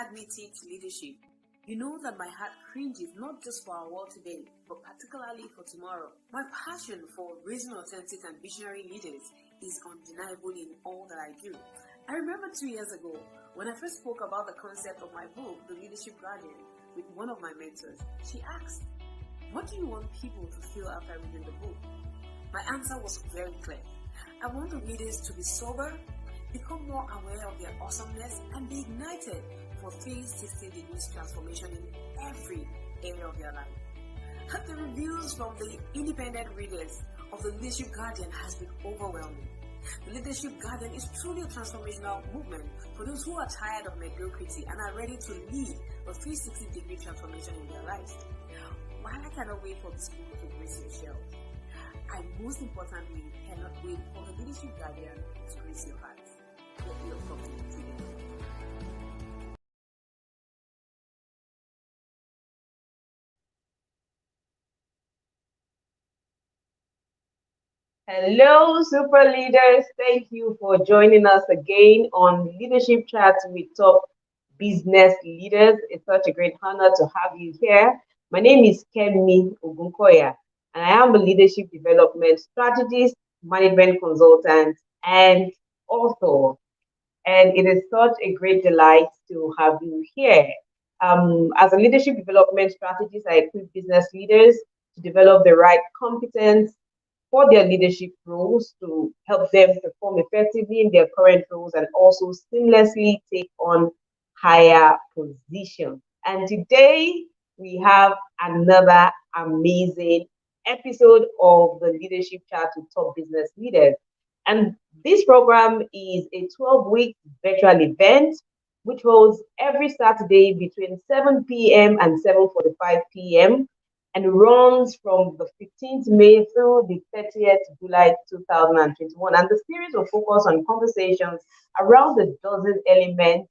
had me teach leadership, you know that my heart cringes not just for our world today, but particularly for tomorrow. My passion for raising authentic and visionary leaders is undeniable in all that I do. I remember 2 years ago when I first spoke about the concept of my book, The Leadership Guardian, with one of my mentors. She asked, "What do you want people to feel after reading the book?" My answer was very clear. I want the readers to be sober, become more aware of their awesomeness, and be ignited for 360 degrees transformation in every area of their life. The reviews from the independent readers of the Leadership Guardian has been overwhelming. The Leadership Guardian is truly a transformational movement for those who are tired of mediocrity and are ready to lead a 360-degree transformation in their lives. While I cannot wait for this book to grace your shelves, I most importantly cannot wait for the Leadership Guardian to grace your heart. Let me look forward to it today. Hello, super leaders. Thank you for joining us again on Leadership Chats with Top Business Leaders. It's such a great honor to have you here. My name is Kemi Ogunkoya, and I am a leadership development strategist, management consultant, and author. And it is such a great delight to have you here. As a leadership development strategist, I equip business leaders to develop the right competence for their leadership roles to help them perform effectively in their current roles and also seamlessly take on higher positions. And today we have another amazing episode of the Leadership Chat with Top Business Leaders. And this program is a 12-week virtual event which holds every Saturday between 7 p.m. and 7:45 p.m. and runs from the 15th May through the 30th July 2021. And the series will focus on conversations around the dozen elements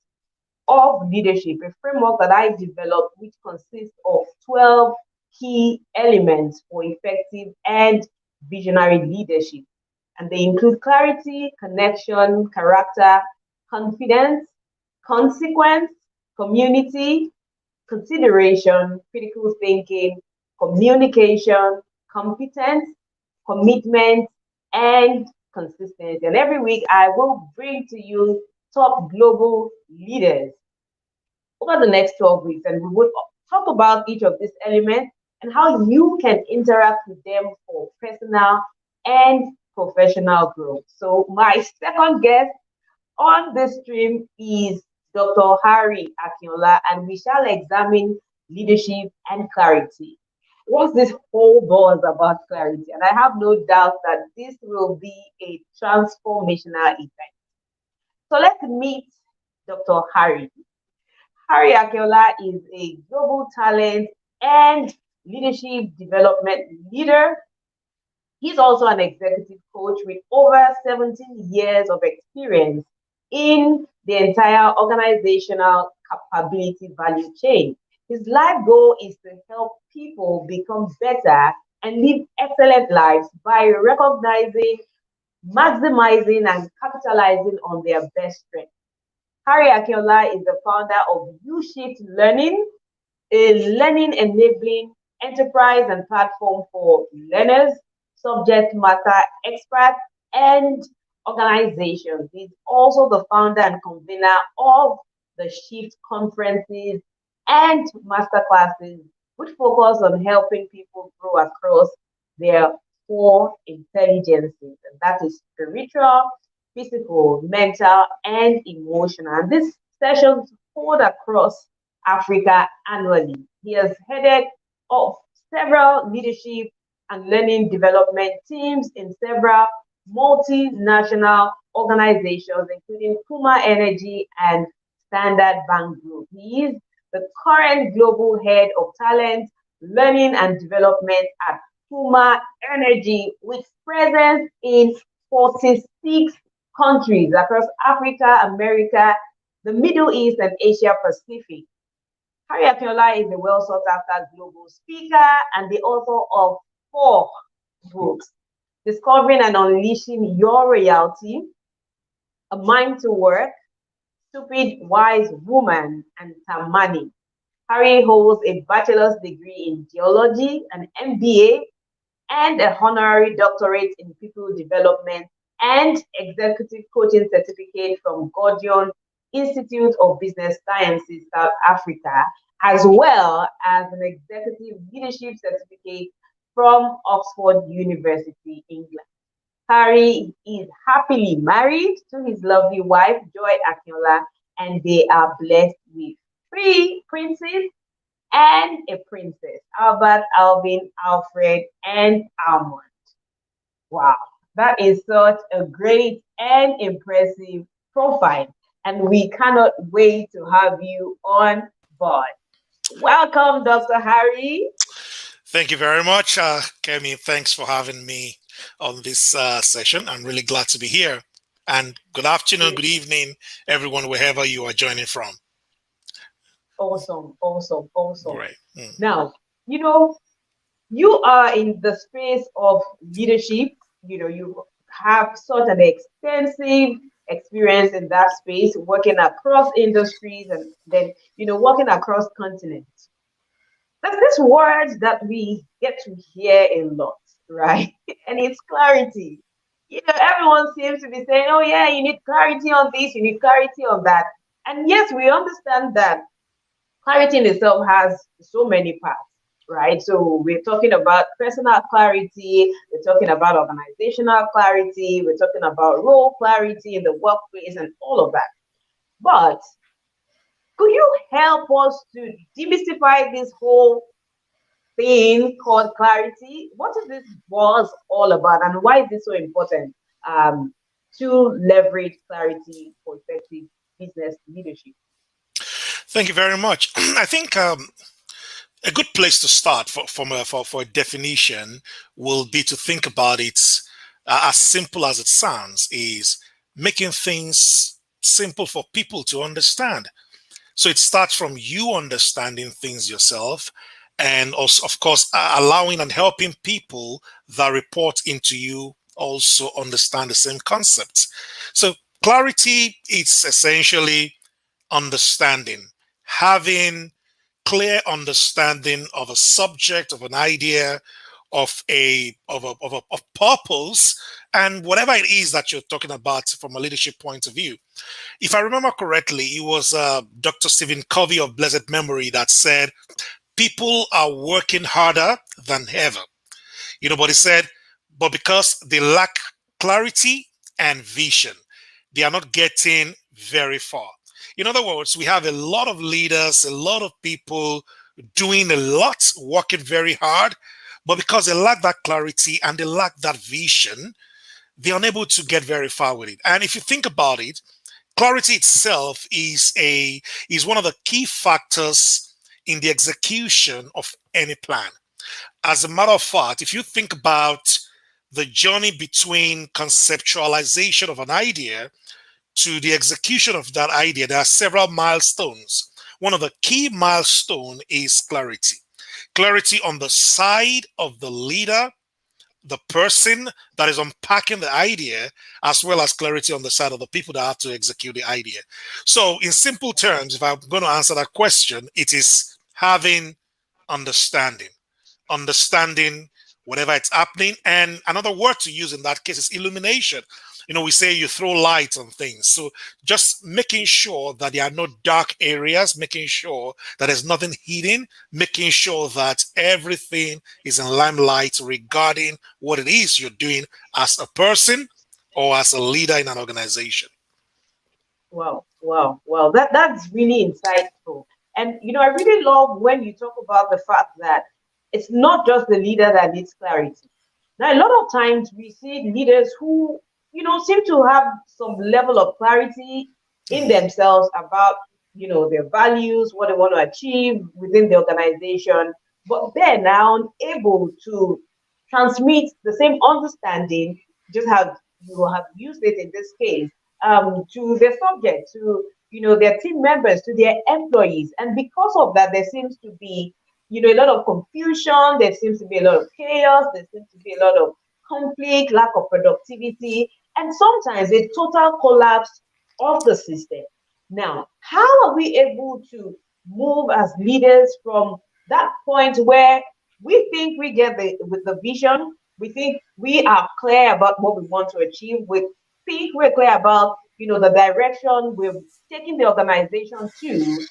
of leadership, a framework that I developed which consists of 12 key elements for effective and visionary leadership. And they include clarity, connection, character, confidence, consequence, community, consideration, critical thinking, communication, competence, commitment, and consistency. And every week I will bring to you top global leaders over the next 12 weeks, and we will talk about each of these elements and how you can interact with them for personal and professional growth. So my second guest on this stream is Dr. Harry Akinola, and we shall examine leadership and clarity. What's this whole buzz about clarity? And I have no doubt that this will be a transformational event. So let's meet Dr. Harry. Harry Akinola is a global talent and leadership development leader. He's also an executive coach with over 17 years of experience in the entire organizational capability value chain. His life goal is to help people become better and live excellent lives by recognizing, maximizing, and capitalizing on their best strengths. Harry Akinola is the founder of U-Shift Learning, a learning enabling enterprise and platform for learners, subject matter experts, and organizations. He's also the founder and convener of the Shift conferences and masterclasses, which focus on helping people grow across their four intelligences, and that is spiritual, physical, mental, and emotional. And these sessions hold across Africa annually. He has headed up several leadership and learning development teams in several multinational organizations, including Puma Energy and Standard Bank Group. He is the current global head of talent, learning, and development at Puma Energy, with presence in 46 countries across Africa, America, the Middle East, and Asia Pacific. Harry Akinola is a well sought after global speaker and the author of 4 books: Discovering and Unleashing Your Reality, A Mind to Work, Stupid Wise Woman, and Tamani. Harry holds a bachelor's degree in theology, an MBA, and a honorary doctorate in people development and executive coaching certificate from Gordian Institute of Business Sciences, South Africa, as well as an executive leadership certificate from Oxford University, England. Harry is happily married to his lovely wife, Joy Akinola, and they are blessed with three princes and a princess, Albert, Alvin, Alfred, and Almond. Wow, that is such a great and impressive profile, and we cannot wait to have you on board. Welcome, Dr. Harry. Thank you very much, Kemi. Thanks for having me on this session. I'm really glad to be here. And good afternoon, good evening, everyone, wherever you are joining from. Awesome, awesome, awesome. Great. Now, you know, you are in the space of leadership. You have such an extensive experience in that space, working across industries and then, working across continents. There's this word that we get to hear a lot, right? And it's clarity. Everyone seems to be saying, oh, yeah, you need clarity on this, you need clarity on that. And yes, we understand that clarity in itself has so many parts, right? So we're talking about personal clarity, we're talking about organizational clarity, we're talking about role clarity in the workplace and all of that. But could you help us to demystify this whole thing called clarity? What is this was all about, and why is this so important to leverage clarity for effective business leadership? Thank you very much. I think a good place to start for a definition will be to think about it as simple as it sounds, is making things simple for people to understand. So it starts from you understanding things yourself, and also, of course, allowing and helping people that report into you also understand the same concepts. So clarity is essentially understanding, having clear understanding of a subject, of an idea, of purpose, and whatever it is that you're talking about from a leadership point of view. If I remember correctly, it was Dr. Stephen Covey of blessed memory that said, people are working harder than ever. But he said, but because they lack clarity and vision, they are not getting very far. In other words, we have a lot of leaders, a lot of people doing a lot, working very hard, but because they lack that clarity and they lack that vision, they're unable to get very far with it. And if you think about it, clarity itself is one of the key factors in the execution of any plan. As a matter of fact, if you think about the journey between conceptualization of an idea to the execution of that idea, there are several milestones. One of the key milestones is clarity. Clarity on the side of the leader, the person that is unpacking the idea, as well as clarity on the side of the people that have to execute the idea. So in simple terms, if I'm going to answer that question, it is having understanding. Understanding whatever it's happening. And another word to use in that case is illumination. We say you throw light on things. So just making sure that there are no dark areas, making sure that there's nothing hidden, making sure that everything is in limelight regarding what it is you're doing as a person or as a leader in an organization. Wow, wow, wow. That's really insightful. And I really love when you talk about the fact that it's not just the leader that needs clarity. Now, a lot of times we see leaders who, seem to have some level of clarity in themselves about, their values, what they want to achieve within the organization, but they're now able to transmit the same understanding, just how you have used it in this case, to their subject, to their team members, to their employees. And because of that, there seems to be a lot of confusion, there seems to be a lot of chaos, there seems to be a lot of conflict, lack of productivity, and sometimes a total collapse of the system. Now, how are we able to move as leaders from that point where we think we get with the vision, we think we are clear about what we want to achieve, we think we're clear about the direction we're taking the organization to,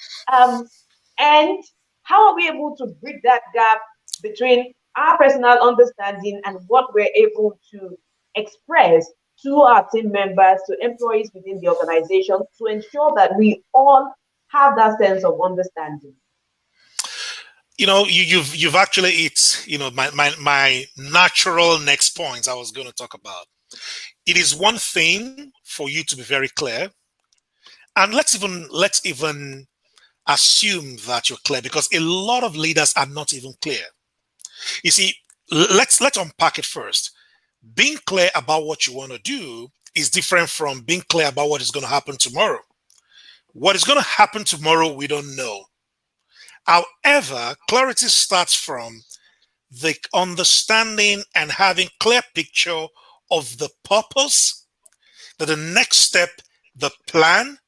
and how are we able to bridge that gap between our personal understanding and what we're able to express to our team members, to employees within the organization, to ensure that we all have that sense of understanding? You've actually it's my natural next point I was going to talk about. It is one thing for you to be very clear, and let's even assume that you're clear, because a lot of leaders are not even clear. You see, let's unpack it first. Being clear about what you want to do is different from being clear about what is going to happen tomorrow. What is going to happen tomorrow, we don't know. However, clarity starts from the understanding and having clear picture of the purpose, the next step, the plan,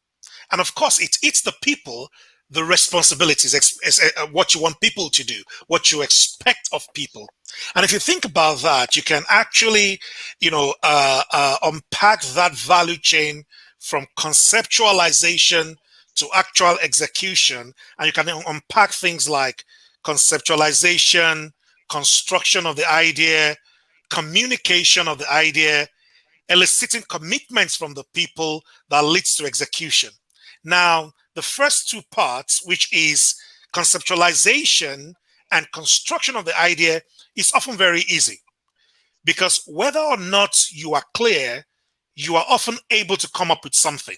and of course, it's the people, the responsibilities, what you want people to do, what you expect of people. And if you think about that, you can actually, unpack that value chain from conceptualization to actual execution. And you can unpack things like conceptualization, construction of the idea, communication of the idea, eliciting commitments from the people that leads to execution. Now, the first two parts, which is conceptualization and construction of the idea, is often very easy, because whether or not you are clear, you are often able to come up with something.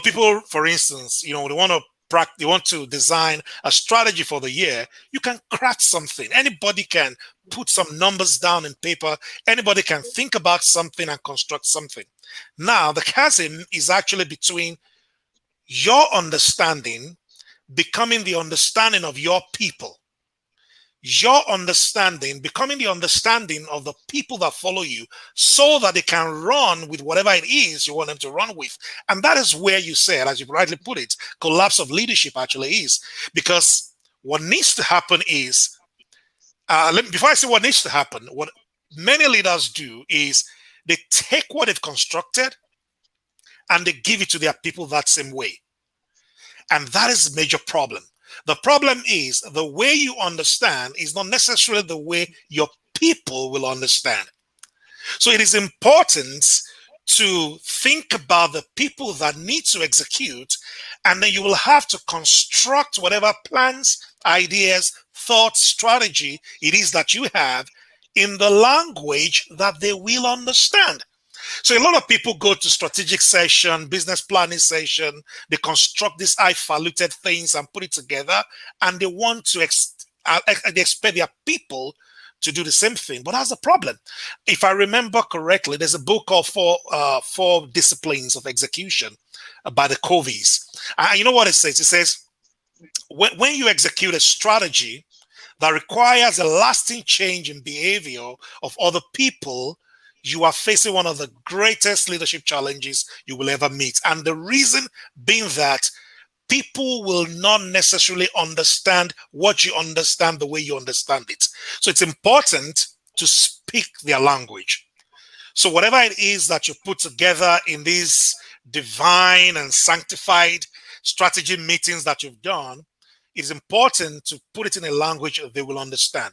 People, for instance, they want to design a strategy for the year. You can craft something. Anybody can put some numbers down in paper. Anybody can think about something and construct something. Now, the chasm is actually between your understanding becoming the understanding of your people, your understanding becoming the understanding of the people that follow you, so that they can run with whatever it is you want them to run with. And that is where you said, as you rightly put it, collapse of leadership actually is. Because what needs to happen is, before I say what needs to happen, what many leaders do is they take what they've constructed and they give it to their people that same way. And that is a major problem. The problem is the way you understand is not necessarily the way your people will understand. So it is important to think about the people that need to execute, and then you will have to construct whatever plans, ideas, thoughts, strategy it is that you have in the language that they will understand. So a lot of people go to strategic session, business planning session, they construct these highfalutin things and put it together, and they want to they expect their people to do the same thing. But that's the problem. If I remember correctly, there's a book called Four Disciplines of Execution by the Coveys. And you know what it says? It says, when you execute a strategy that requires a lasting change in behavior of other people, you are facing one of the greatest leadership challenges you will ever meet. And the reason being that people will not necessarily understand what you understand the way you understand it. So it's important to speak their language. So whatever it is that you put together in these divine and sanctified strategy meetings that you've done, it's important to put it in a language they will understand.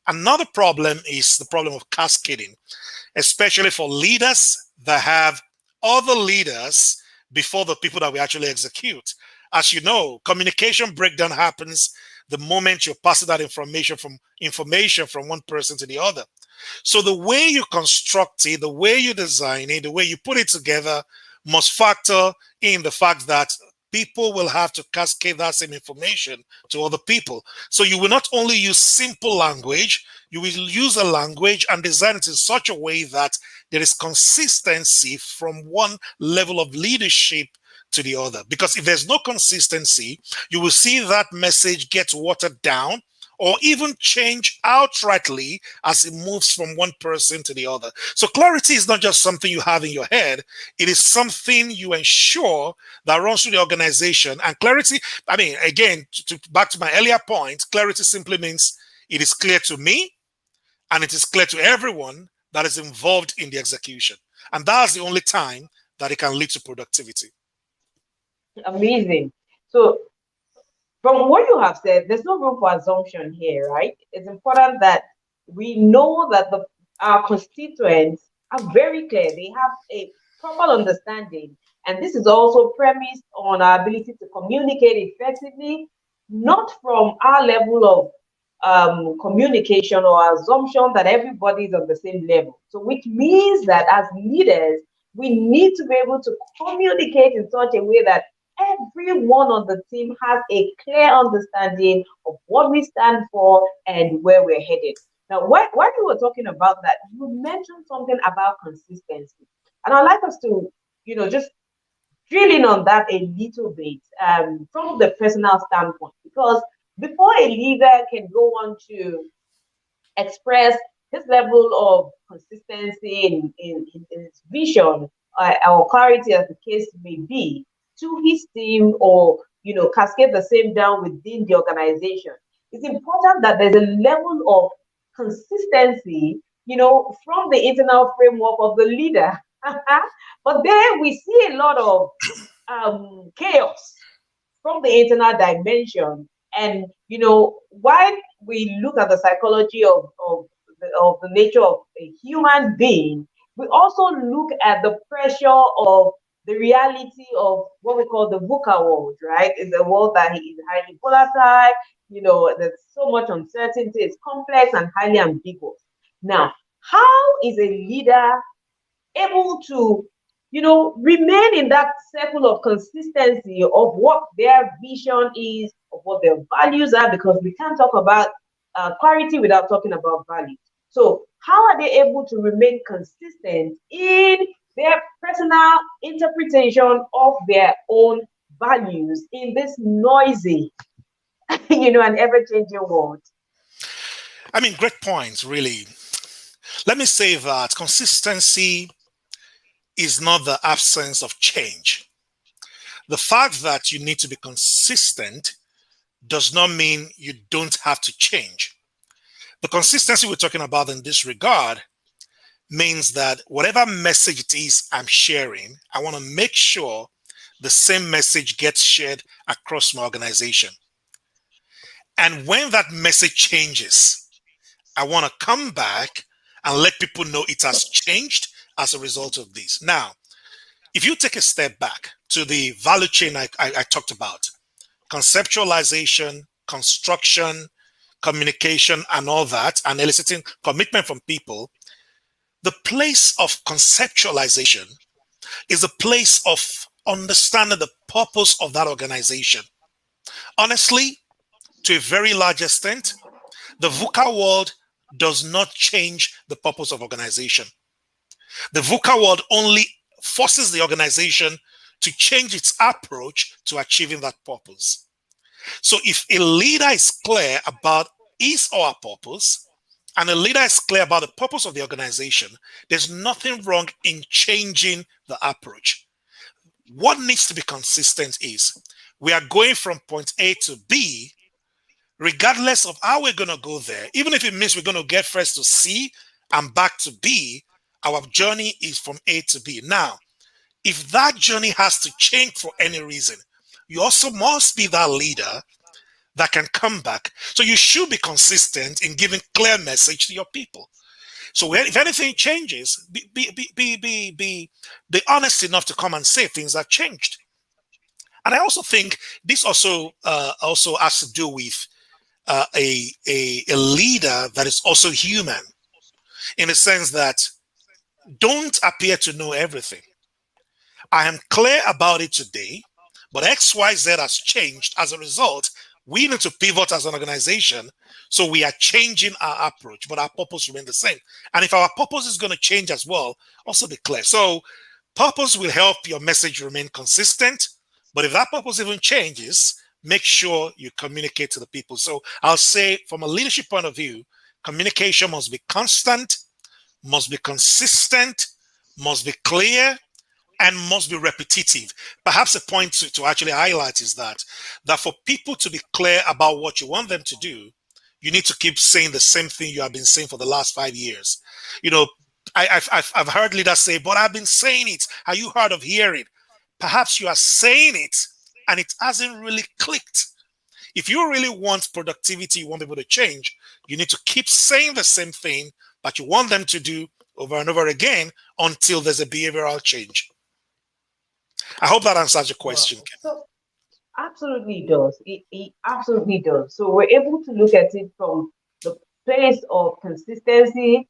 Another problem is the problem of cascading, especially for leaders that have other leaders before the people that we actually execute. As you know, communication breakdown happens the moment you're passing that information from one person to the other. So the way you construct it, the way you design it, the way you put it together must factor in the fact that people will have to cascade that same information to other people. So you will not only use simple language, you will use a language and design it in such a way that there is consistency from one level of leadership to the other. Because if there's no consistency, you will see that message gets watered down, or even change outrightly as it moves from one person to the other. So clarity is not just something you have in your head, it is something you ensure that runs through the organization. And clarity, I mean, again, back to my earlier point, clarity simply means it is clear to me and it is clear to everyone that is involved in the execution. And that's the only time that it can lead to productivity. Amazing. So, from what you have said, there's no room for assumption here, right? It's important that we know that our constituents are very clear. They have a proper understanding. And this is also premised on our ability to communicate effectively, not from our level of communication or assumption that everybody is on the same level. So, which means that as leaders, we need to be able to communicate in such a way that everyone on the team has a clear understanding of what we stand for and where we're headed. Now, while you were talking about that, you mentioned something about consistency. And I'd like us to, just drill in on that a little bit from the personal standpoint, because before a leader can go on to express his level of consistency in his vision or clarity, as the case may be, to his team, or cascade the same down within the organization. It's important that there's a level of consistency, from the internal framework of the leader. But then we see a lot of chaos from the internal dimension. And while we look at the psychology of the nature of a human being, we also look at the pressure of the reality of what we call the VUCA world, right? It's a world that is highly volatile, there's so much uncertainty, it's complex and highly ambiguous. Now, how is a leader able to remain in that circle of consistency of what their vision is, of what their values are, because we can't talk about clarity without talking about values. So how are they able to remain consistent in their personal interpretation of their own values in this noisy, and ever-changing world? I mean, great points, really. Let me say that consistency is not the absence of change. The fact that you need to be consistent does not mean you don't have to change. The consistency we're talking about in this regard means that whatever message it is I'm sharing, I want to make sure the same message gets shared across my organization. And when that message changes, I want to come back and let people know it has changed as a result of this. Now, if you take a step back to the value chain I talked about, conceptualization, construction, communication, and all that, and eliciting commitment from people, the place of conceptualization is a place of understanding the purpose of that organization. Honestly, to a very large extent, the VUCA world does not change the purpose of organization. The VUCA world only forces the organization to change its approach to achieving that purpose. So if a leader is clear about his or her purpose, and a leader is clear about the purpose of the organization, there's nothing wrong in changing the approach. What needs to be consistent is we are going from point A to B, regardless of how we're going to go there. Even if it means we're going to get first to C and back to B, our journey is from A to B. Now, if that journey has to change for any reason, you also must be that leader that can come back. So you should be consistent in giving clear message to your people. So if anything changes, be honest enough to come and say things have changed. And I also think this also has to do with a leader that is also human, in the sense that don't appear to know everything. I am clear about it today, but XYZ has changed. As a result, we need to pivot as an organization. So we are changing our approach, but our purpose remains the same. And if our purpose is going to change as well, also be clear. So purpose will help your message remain consistent. But if that purpose even changes, make sure you communicate to the people. So I'll say, from a leadership point of view, communication must be constant, must be consistent, must be clear, and must be repetitive. Perhaps a point to actually highlight is that for people to be clear about what you want them to do, you need to keep saying the same thing you have been saying for the last 5 years. You know, I've heard leaders say, but I've been saying it. Are you hard of hearing? Perhaps you are saying it and it hasn't really clicked. If you really want productivity, you want people to change, you need to keep saying the same thing that you want them to do over and over again until there's a behavioral change. I hope that answers your Wow. question. So absolutely does. It absolutely does. So we're able to look at it from the place of consistency.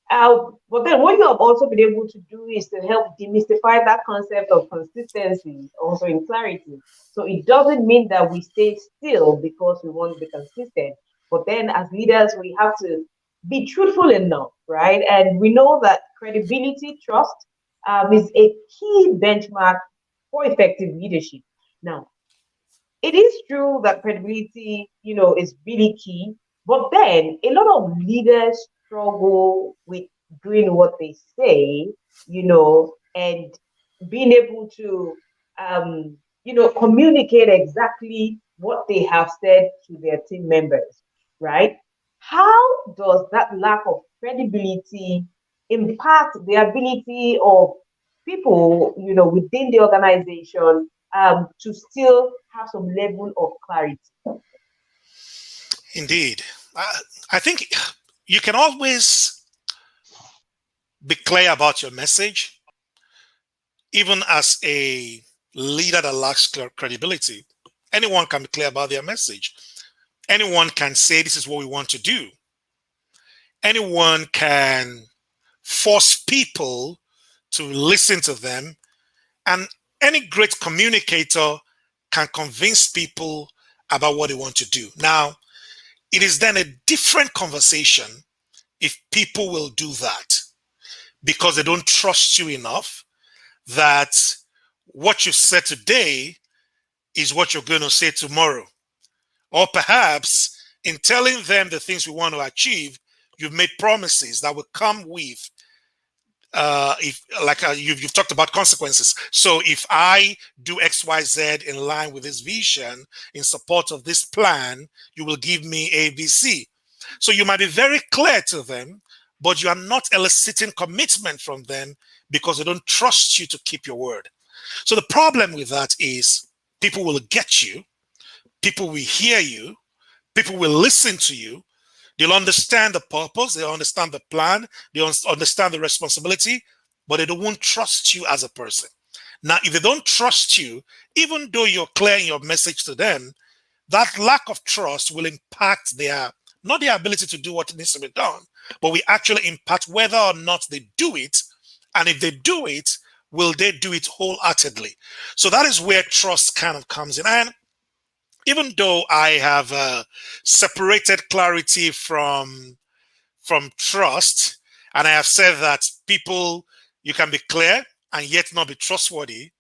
But then what you have also been able to do is to help demystify that concept of consistency, also in clarity. So it doesn't mean that we stay still because we want to be consistent. But then as leaders, we have to be truthful enough, right? And we know that credibility, trust, is a key benchmark for effective leadership. Now, it is true that credibility, is really key, but then a lot of leaders struggle with doing what they say, and being able to, communicate exactly what they have said to their team members, right? How does that lack of credibility impact the ability of people, within the organization, to still have some level of clarity? Indeed. I think you can always be clear about your message, even as a leader that lacks credibility. Anyone can be clear about their message. Anyone can say, this is what we want to do. Anyone can force people to listen to them. And any great communicator can convince people about what they want to do. Now, it is then a different conversation if people will do that because they don't trust you enough that what you said today is what you're going to say tomorrow. Or perhaps in telling them the things we want to achieve, you've made promises that will come with if like you've talked about consequences. So if I do XYZ in line with this vision in support of this plan, you will give me ABC. So you might be very clear to them, but you are not eliciting commitment from them because they don't trust you to keep your word. So the problem with that is people will get you, people will hear you, people will listen to you, they'll understand the purpose, they'll understand the plan, they'll understand the responsibility, but they won't trust you as a person. Now, if they don't trust you, even though you're clear in your message to them, that lack of trust will impact not their ability to do what needs to be done, but we actually impact whether or not they do it. And if they do it, will they do it wholeheartedly? So that is where trust kind of comes in. And even though I have separated clarity from trust, and I have said that people, you can be clear and yet not be trustworthy,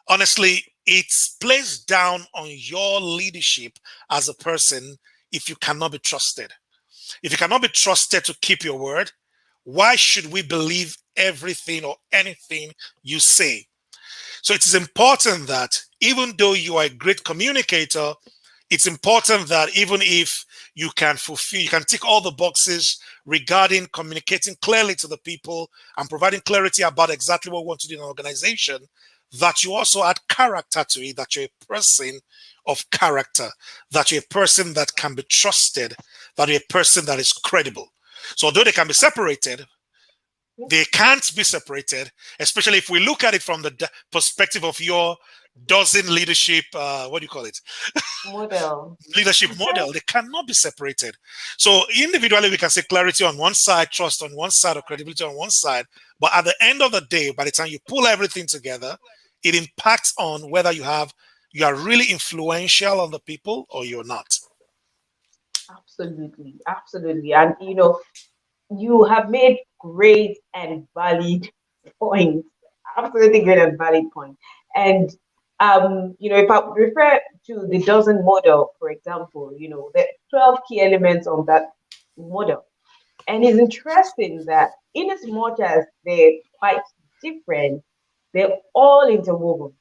honestly, it's placed down on your leadership as a person if you cannot be trusted. If you cannot be trusted to keep your word, why should we believe everything or anything you say? So it is important that even though you are a great communicator, it's important that even if you can fulfill, you can tick all the boxes regarding communicating clearly to the people and providing clarity about exactly what we want to do in an organization, that you also add character to it, that you're a person of character, that you're a person that can be trusted, that you're a person that is credible. So although they can be separated, they can't be separated, especially if we look at it from the perspective of your dozen leadership, what do you call it? Model. Leadership model. They cannot be separated. So individually, we can say clarity on one side, trust on one side, or credibility on one side. But at the end of the day, by the time you pull everything together, it impacts on whether you are really influential on the people or you're not. Absolutely, absolutely. And you have made great and valid points. Absolutely great and valid point. And If I refer to the dozen model, for example, there are 12 key elements of that model. And it's interesting that in as much as they're quite different, they're all interwoven.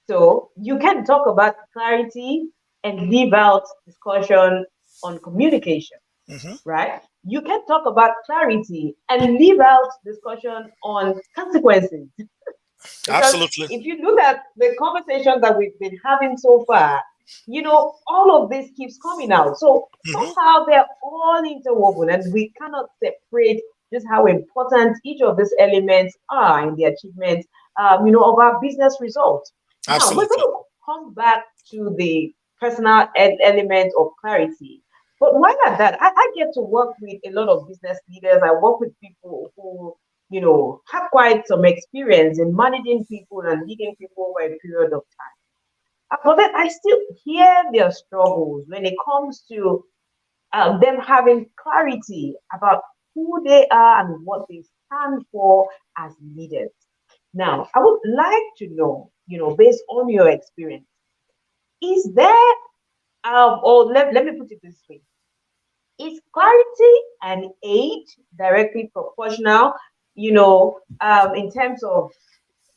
So you can talk about clarity and leave out discussion on communication, Hmm. right? You can talk about clarity and leave out discussion on consequences. Because Absolutely. if you look at the conversation that we've been having so far, all of this keeps coming out. So Hmm. somehow they're all interwoven, and we cannot separate just how important each of these elements are in the achievement, of our business results. Now we're going Absolutely. to come back to the personal element of clarity. But while at that, I get to work with a lot of business leaders. I work with people who have quite some experience in managing people and leading people over a period of time. But then I still hear their struggles when it comes to them having clarity about who they are and what they stand for as leaders. Now, I would like to know, based on your experience, is there, or let me put it this way, is clarity and age directly proportional, in terms of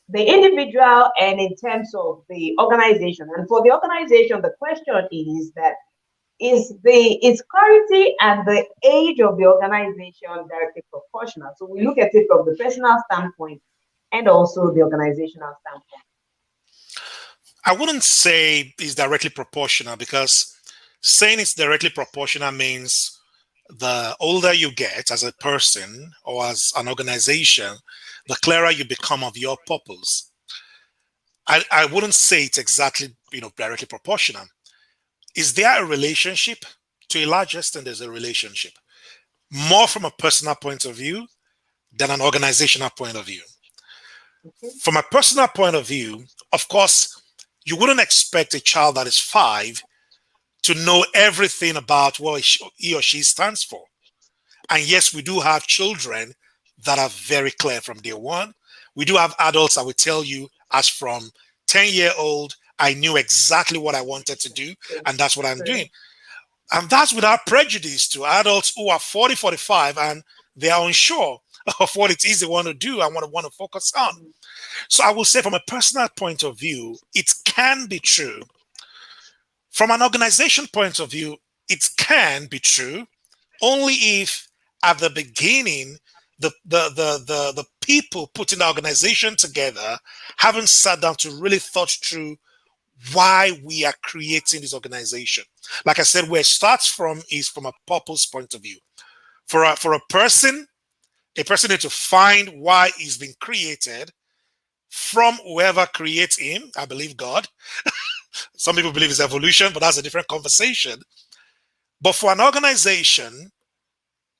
the individual and in terms of the organization? And for the organization, the question is that is clarity and the age of the organization directly proportional? So we look at it from the personal standpoint and also the organizational standpoint. I wouldn't say it's directly proportional, because saying it's directly proportional means the older you get as a person or as an organization, the clearer you become of your purpose. I wouldn't say it's exactly, directly proportional. Is there a relationship? To a large extent, there's a relationship. More from a personal point of view than an organizational point of view. Okay. From a personal point of view, of course, you wouldn't expect a child that is 5 to know everything about what he or she stands for. And yes, we do have children that are very clear from day one. We do have adults that will tell you, as from 10-year-old, I knew exactly what I wanted to do, and that's what I'm doing. And that's without prejudice to adults who are 40, 45, and they are unsure of what it is they want to do and want to focus on. So I will say, from a personal point of view, it can be true. From an organization point of view, it can be true only if at the beginning the people putting the organization together haven't sat down to really thought through why we are creating this organization. Like I said, where it starts from is from a purpose point of view. For a person needs to find why he's been created from whoever creates him. I believe God. Some people believe it's evolution, but that's a different conversation. But for an organization,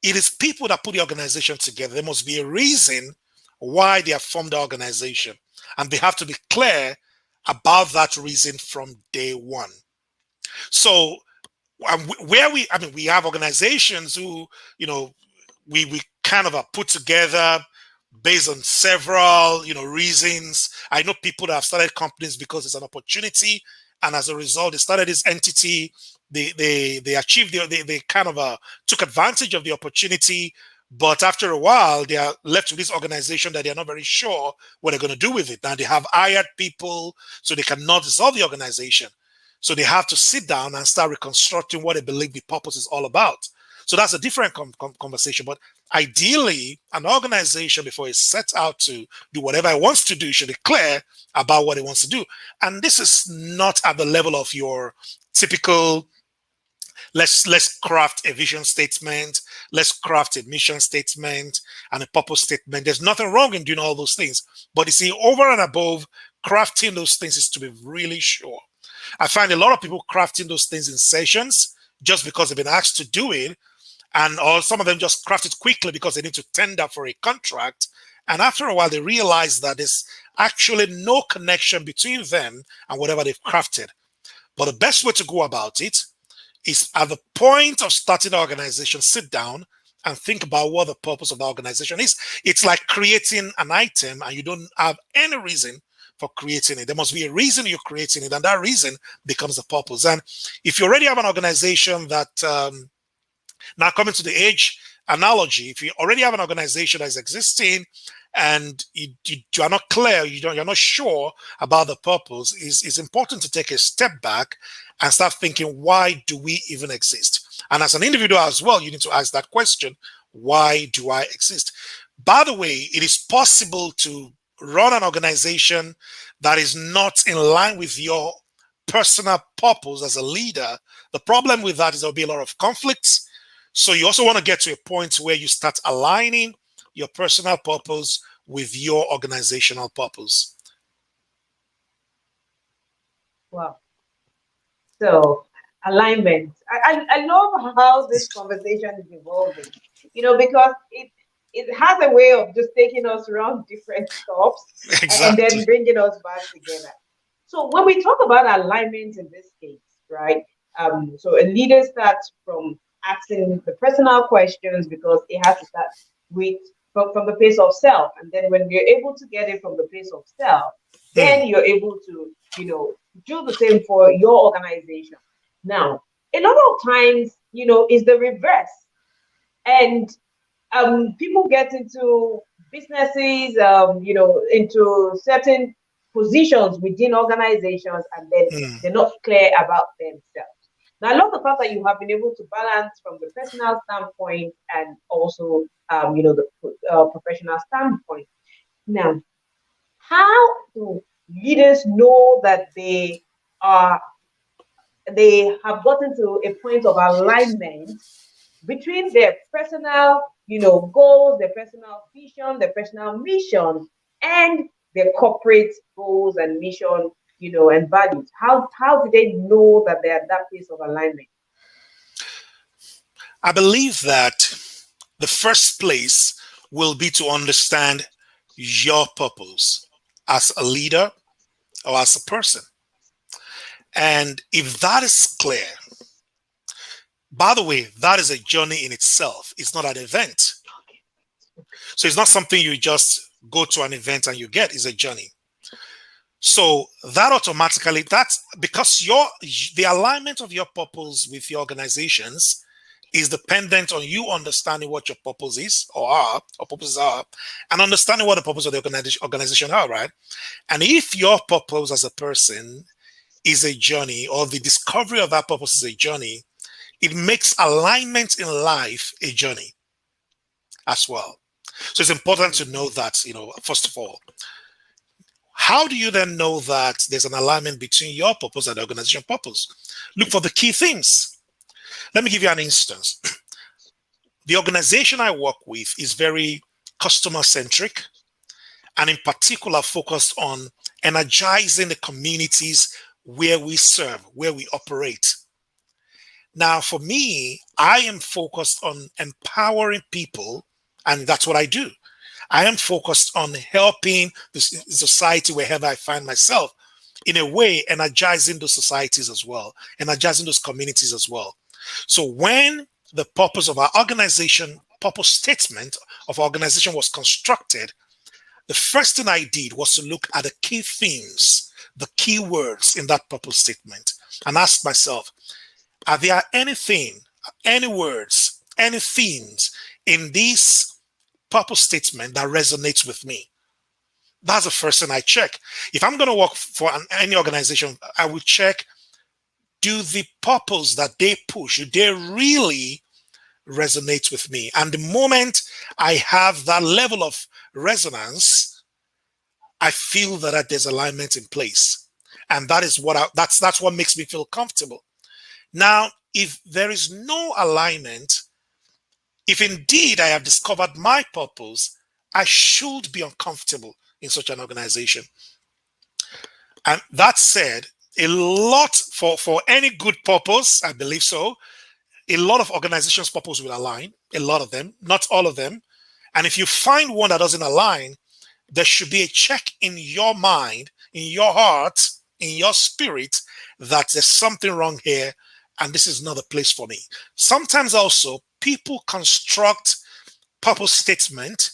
it is people that put the organization together. There must be a reason why they have formed the organization, and they have to be clear about that reason from day one. So we have organizations who, we kind of are put together based on several, reasons. I know people that have started companies because it's an opportunity, and as a result, they started this entity. They achieved they kind of took advantage of the opportunity, but after a while, they are left with this organization that they're not very sure what they're going to do with it. Now they have hired people, so they cannot dissolve the organization. So they have to sit down and start reconstructing what they believe the purpose is all about. So that's a different conversation. But ideally, an organization, before it sets out to do whatever it wants to do, should be clear about what it wants to do. And this is not at the level of your typical, let's craft a vision statement, let's craft a mission statement and a purpose statement. There's nothing wrong in doing all those things. But you see, over and above crafting those things is to be really sure. I find a lot of people crafting those things in sessions just because they've been asked to do it, or some of them just craft it quickly because they need to tender for a contract. And after a while, they realize that there's actually no connection between them and whatever they've crafted. But the best way to go about it is, at the point of starting the organization, sit down and think about what the purpose of the organization is. It's like creating an item and you don't have any reason for creating it. There must be a reason you're creating it, and that reason becomes a purpose. And if you already have an organization that, now coming to the age analogy, if you already have an organization that is existing and you are not clear, you're not sure about the purpose, it's important to take a step back and start thinking, why do we even exist? And as an individual as well, you need to ask that question, why do I exist? By the way, it is possible to run an organization that is not in line with your personal purpose as a leader. The problem with that is there'll be a lot of conflicts. So you also want to get to a point where you start aligning your personal purpose with your organizational purpose. Wow. So alignment. I love how this conversation is evolving, because it has a way of just taking us around different stops and then Exactly. bringing us back together. So when we talk about alignment in this case, right? So a leader starts from asking the personal questions because it has to start with from the place of self, and then when you're able to get it from the place of self, then you're able to do the same for your organization. Now, a lot of times, is the reverse, and people get into businesses, into certain positions within organizations, and then they're not clear about themselves. Now, I love the fact that you have been able to balance from the personal standpoint and also, the professional standpoint. Now, how do leaders know that they have gotten to a point of alignment between their personal, goals, their personal vision, their personal mission, and their corporate goals and mission, and values? How do they know that they're at that place of alignment? I believe that the first place will be to understand your purpose as a leader or as a person. And if that is clear, by the way, that is a journey in itself. It's not an event. So it's not something you just go to an event and you get. It's a journey. So that automatically, that's because the alignment of your purpose with your organizations is dependent on you understanding what your purpose is or purposes are, and understanding what the purpose of the organization are, right? And if your purpose as a person is a journey, or the discovery of that purpose is a journey, it makes alignment in life a journey as well. So it's important to know that, first of all. How do you then know that there's an alignment between your purpose and the organization purpose? Look for the key things. Let me give you an instance. The organization I work with is very customer centric, and in particular focused on energizing the communities where we serve, where we operate. Now, for me, I am focused on empowering people, and that's what I do. I am focused on helping the society wherever I find myself, in a way, energizing those societies as well, energizing those communities as well. So when the purpose of our organization, purpose statement of our organization was constructed, the first thing I did was to look at the key themes, the key words in that purpose statement, and ask myself, are there anything, any words, any themes in this purpose statement that resonates with me? That's the first thing I check. If I'm going to work for any organization, I will check, do the purpose that they push, do they really resonate with me? And the moment I have that level of resonance, I feel that there's alignment in place. And that is that's what makes me feel comfortable. Now, if there is no alignment, if indeed I have discovered my purpose, I should be uncomfortable in such an organization. And that said, a lot for any good purpose, I believe so, a lot of organizations' purpose will align, a lot of them, not all of them. And if you find one that doesn't align, there should be a check in your mind, in your heart, in your spirit, that there's something wrong here and this is not a place for me. Sometimes also people construct purpose statement,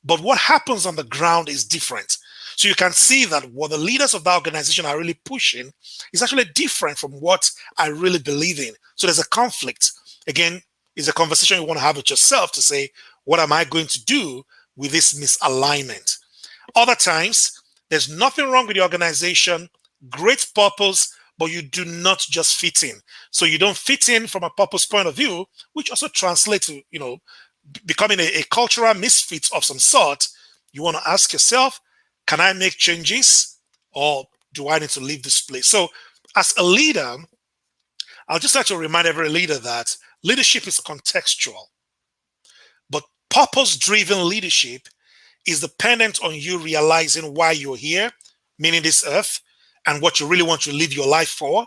but what happens on the ground is different. So you can see that what the leaders of that organization are really pushing is actually different from what I really believe in. So there's a conflict. Again, it's a conversation you want to have with yourself to say, what am I going to do with this misalignment? Other times, there's nothing wrong with the organization, great purpose, but you do not just fit in. So you don't fit in from a purpose point of view, which also translates to, becoming a cultural misfit of some sort. You want to ask yourself, can I make changes or do I need to leave this place? So as a leader, I'll just like to remind every leader that leadership is contextual, but purpose-driven leadership is dependent on you realizing why you're here, meaning this earth, and what you really want to live your life for.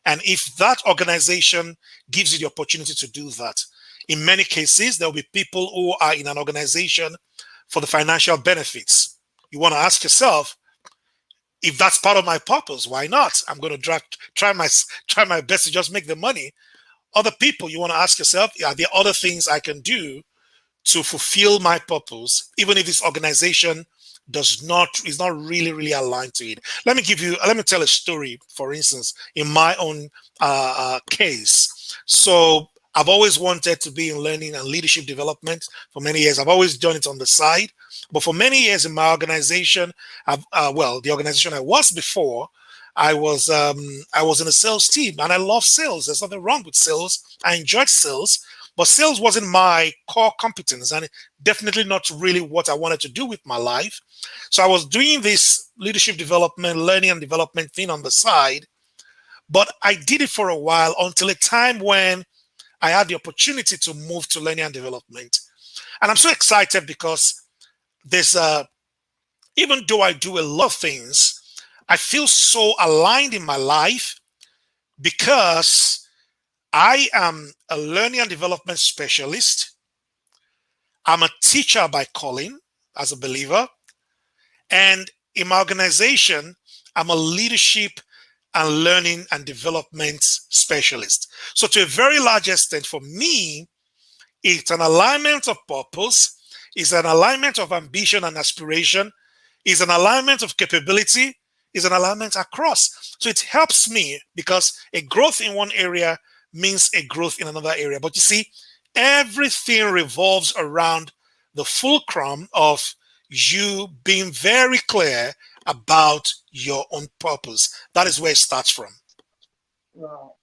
And if that organization gives you the opportunity to do that, in many cases, there will be people who are in an organization for the financial benefits. You want to ask yourself, if that's part of my purpose, why not? I'm going to try my best to just make the money. Other people, you want to ask yourself, are there other things I can do to fulfill my purpose, even if this organization is not really aligned to it? Let me tell a story. For instance, in my own case. So I've always wanted to be in learning and leadership development for many years. I've always done it on the side, but for many years in my organization, the organization I was before, I was in a sales team, and I love sales. There's nothing wrong with sales. I enjoyed sales, but sales wasn't my core competence, and definitely not really what I wanted to do with my life. So I was doing this leadership development, learning and development thing on the side, but I did it for a while until a time when I had the opportunity to move to learning and development. And I'm so excited because there's even though I do a lot of things, I feel so aligned in my life because I am a learning and development specialist. I'm a teacher by calling as a believer. And in my organization, I'm a leadership and learning and development specialist. So to a very large extent, for me, it's an alignment of purpose, it's an alignment of ambition and aspiration, it's an alignment of capability, it's an alignment across. So it helps me because a growth in one area means a growth in another area. But you see, everything revolves around the fulcrum of you being very clear about your own purpose. That is where it starts from. Wow.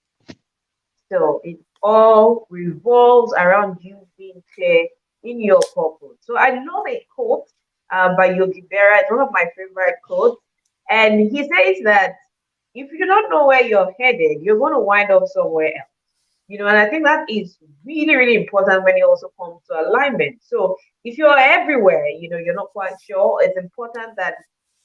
So it all revolves around you being clear in your purpose. So I love a quote by Yogi Berra. It's one of my favorite quotes. And he says that if you don't know where you're headed, you're going to wind up somewhere else. And I think that is really, really important when it also comes to alignment. So if you're everywhere, you're not quite sure, it's important that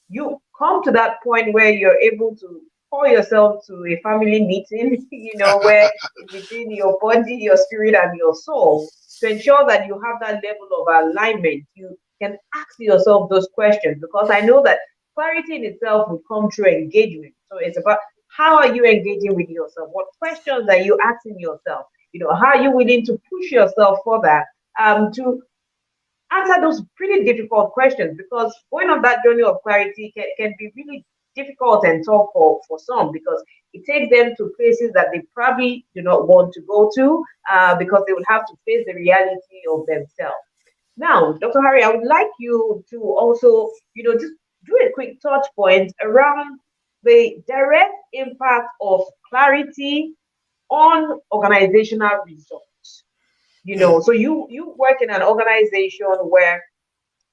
you come to that point where you're able to call yourself to a family meeting, where it's between your body, your spirit, and your soul to ensure that you have that level of alignment. You can ask yourself those questions because I know that clarity in itself will come through engagement. So it's about how are you engaging with yourself? What questions are you asking yourself? How are you willing to push yourself further to answer those pretty difficult questions? Because going on that journey of clarity can be really difficult and tough for some because it takes them to places that they probably do not want to go to because they would have to face the reality of themselves. Now, Dr. Harry, I would like you to also, just do a quick touch point around the direct impact of clarity on organizational results. So you work in an organization where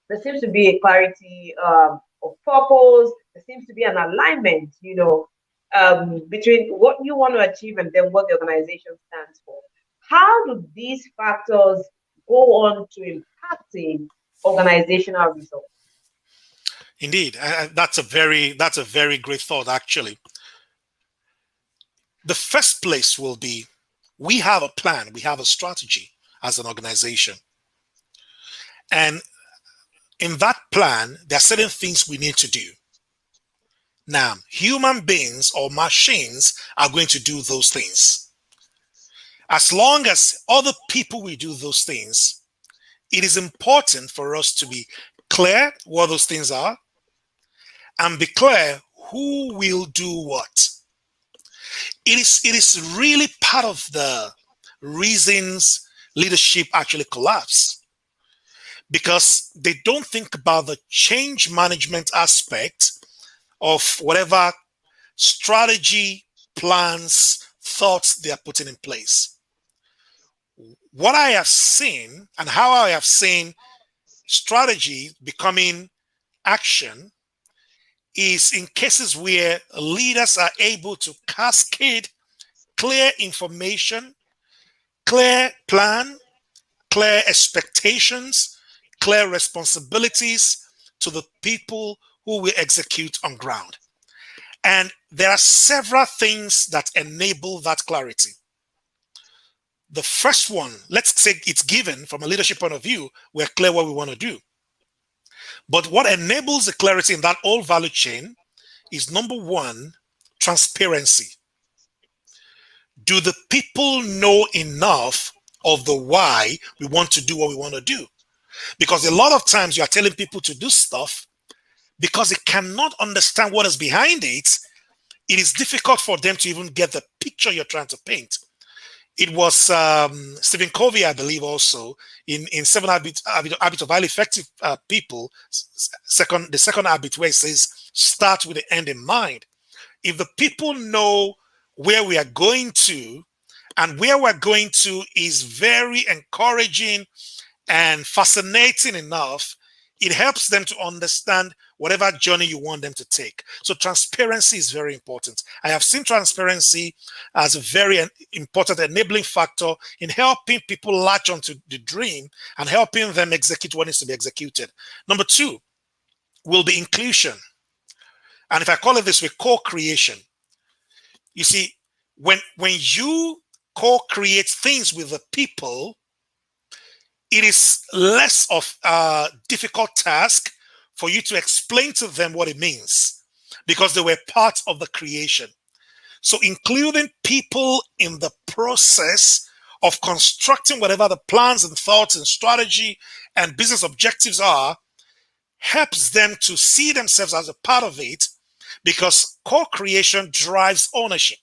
there seems to be a clarity of purpose, there seems to be an alignment, between what you want to achieve and then what the organization stands for. How do these factors go on to impacting organizational results? Indeed, that's a very great thought. Actually, the first place will be we have a plan, we have a strategy as an organization, and in that plan, there are certain things we need to do. Now, human beings or machines are going to do those things. As long as other people will do those things, it is important for us to be clear what those things are, and be clear who will do what. It is really part of the reasons leadership actually collapse, because they don't think about the change management aspect of whatever strategy, plans, thoughts they are putting in place. What I have seen and how I have seen strategy becoming action is in cases where leaders are able to cascade clear information, clear plan, clear expectations, clear responsibilities to the people who will execute on ground. And there are several things that enable that clarity. The first one, let's say it's given from a leadership point of view, we're clear what we want to do. But what enables the clarity in that whole value chain is, number one, transparency. Do the people know enough of the why we want to do what we want to do? Because a lot of times you are telling people to do stuff because they cannot understand what is behind it. It is difficult for them to even get the picture you're trying to paint. It was Stephen Covey, I believe, also in Seven Habits of Highly Effective People, the second habit, where it says, start with the end in mind. If the people know where we are going to, and where we're going to is very encouraging and fascinating enough, it helps them to understand whatever journey you want them to take. So transparency is very important. I have seen transparency as a very important enabling factor in helping people latch onto the dream and helping them execute what needs to be executed. Number two will be inclusion. And if I call it this way, co-creation. You see, when you co-create things with the people, it is less of a difficult task for you to explain to them what it means, because they were part of the creation. So including people in the process of constructing whatever the plans and thoughts and strategy and business objectives are helps them to see themselves as a part of it, because co-creation drives ownership.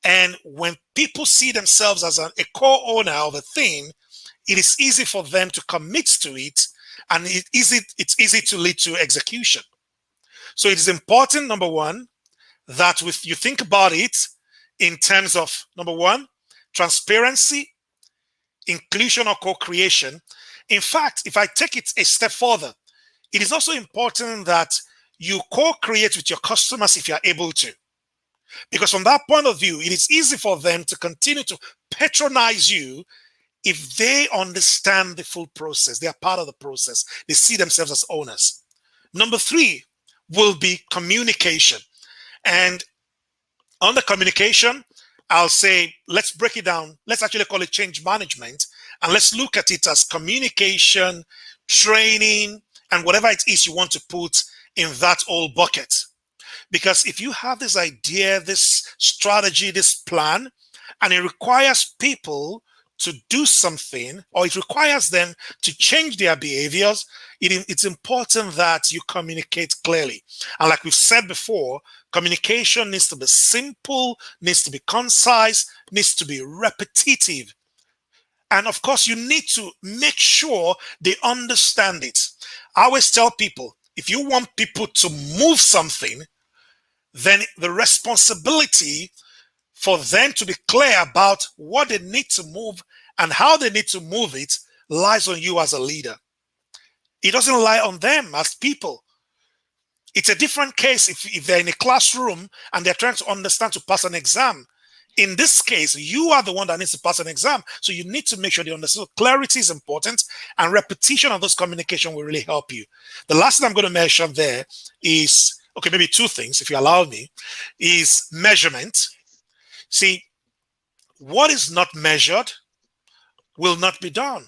And when people see themselves as a co-owner of a thing, it is easy for them to commit to it, and it's easy to lead to execution. So it is important, number one, that you think about it in terms of, number one, transparency, inclusion, or co-creation. In fact, if I take it a step further, it is also important that you co-create with your customers if you are able to. Because from that point of view, it is easy for them to continue to patronize you if they understand the full process. They are part of the process. They see themselves as owners. Number three will be communication. And on the communication, I'll say, let's break it down. Let's actually call it change management. And let's look at it as communication, training, and whatever it is you want to put in that old bucket. Because if you have this idea, this strategy, this plan, and it requires people to do something, or it requires them to change their behaviors, it's important that you communicate clearly. And like we've said before, communication needs to be simple, needs to be concise, needs to be repetitive. And of course, you need to make sure they understand it. I always tell people, if you want people to move something, then the responsibility for them to be clear about what they need to move and how they need to move it lies on you as a leader. It doesn't lie on them as people. It's a different case if they're in a classroom and they're trying to understand to pass an exam. In this case, you are the one that needs to pass an exam. So you need to make sure they understand. So clarity is important, and repetition of those communication will really help you. The last thing I'm going to mention there is, okay, maybe two things, if you allow me, is measurement. See, what is not measured will not be done.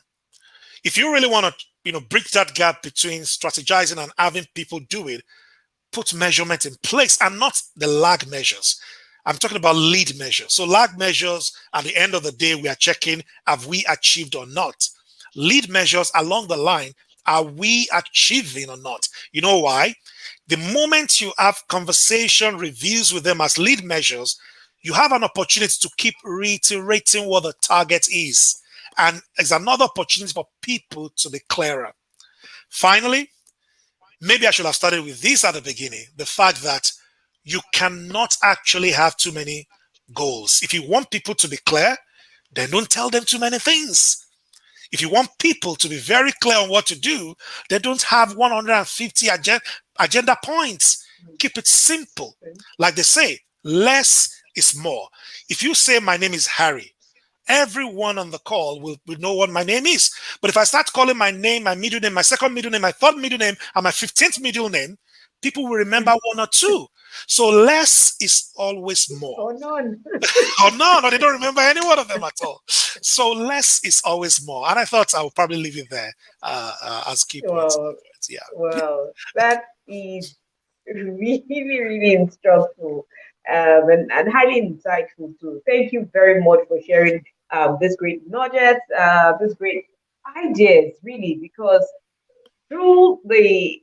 If you really want to, bridge that gap between strategizing and having people do it, put measurement in place, and not the lag measures. I'm talking about lead measures. So lag measures, at the end of the day, we are checking, have we achieved or not? Lead measures along the line, are we achieving or not? You know why? The moment you have conversation reviews with them as lead measures, you have an opportunity to keep reiterating what the target is. And it's another opportunity for people to be clearer. Finally, maybe I should have started with this at the beginning, the fact that you cannot actually have too many goals. If you want people to be clear, then don't tell them too many things. If you want people to be very clear on what to do, they don't have 150 agenda points. Keep it simple. Like they say, less is more. If you say, my name is Harry, everyone on the call will know what my name is. But if I start calling my name, my middle name, my second middle name, my third middle name, and my 15th middle name, people will remember one or two. So less is always more. Or none. Or no, they don't remember any one of them at all. So less is always more. And I thought I would probably leave it there as key points. Yeah. Well, that is really, really instructive and highly insightful too. Thank you very much for sharing this great nuggets, this great ideas, really, because through the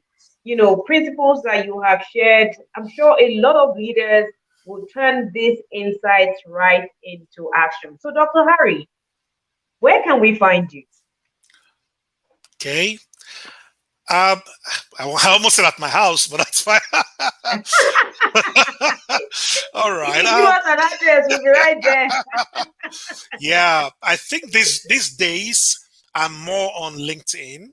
principles that you have shared, I'm sure a lot of leaders will turn these insights right into action. So, Dr. Harry, where can we find you? Okay. I almost said at my house, but that's fine. All right. Give us an address. We'll be right there. Yeah, I think these days I'm more on LinkedIn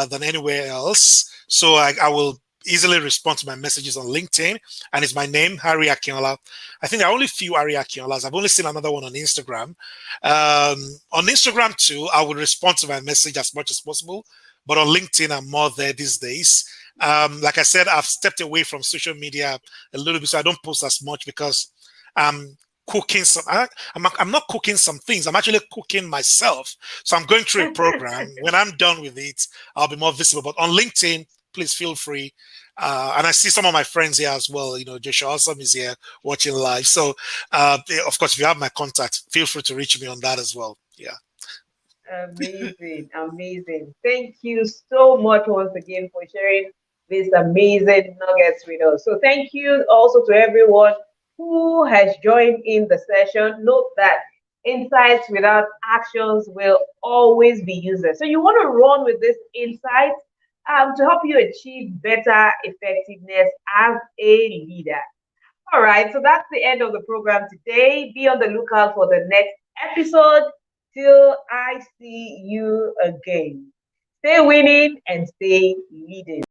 than anywhere else. So I will easily respond to my messages on LinkedIn, and it's my name, Harry Akinola. I think there are only few Harry Akinolas. I've only seen another one on Instagram. On Instagram too, I will respond to my message as much as possible. But on LinkedIn, I'm more there these days. Like I said, I've stepped away from social media a little bit, so I don't post as much because I'm cooking some. I'm not cooking some things. I'm actually cooking myself. So I'm going through a program. When I'm done with it, I'll be more visible. But on LinkedIn, please feel free. And I see some of my friends here as well. Joshua Awesome is here watching live. So, of course, if you have my contact, feel free to reach me on that as well. Yeah. Amazing, amazing. Thank you so much once again for sharing these amazing nuggets with us. So thank you also to everyone who has joined in the session. Note that insights without actions will always be useless. So you want to run with this insight to help you achieve better effectiveness as a leader. All right, so that's the end of the program today. Be on the lookout for the next episode. Till I see you again. Stay winning and stay leading.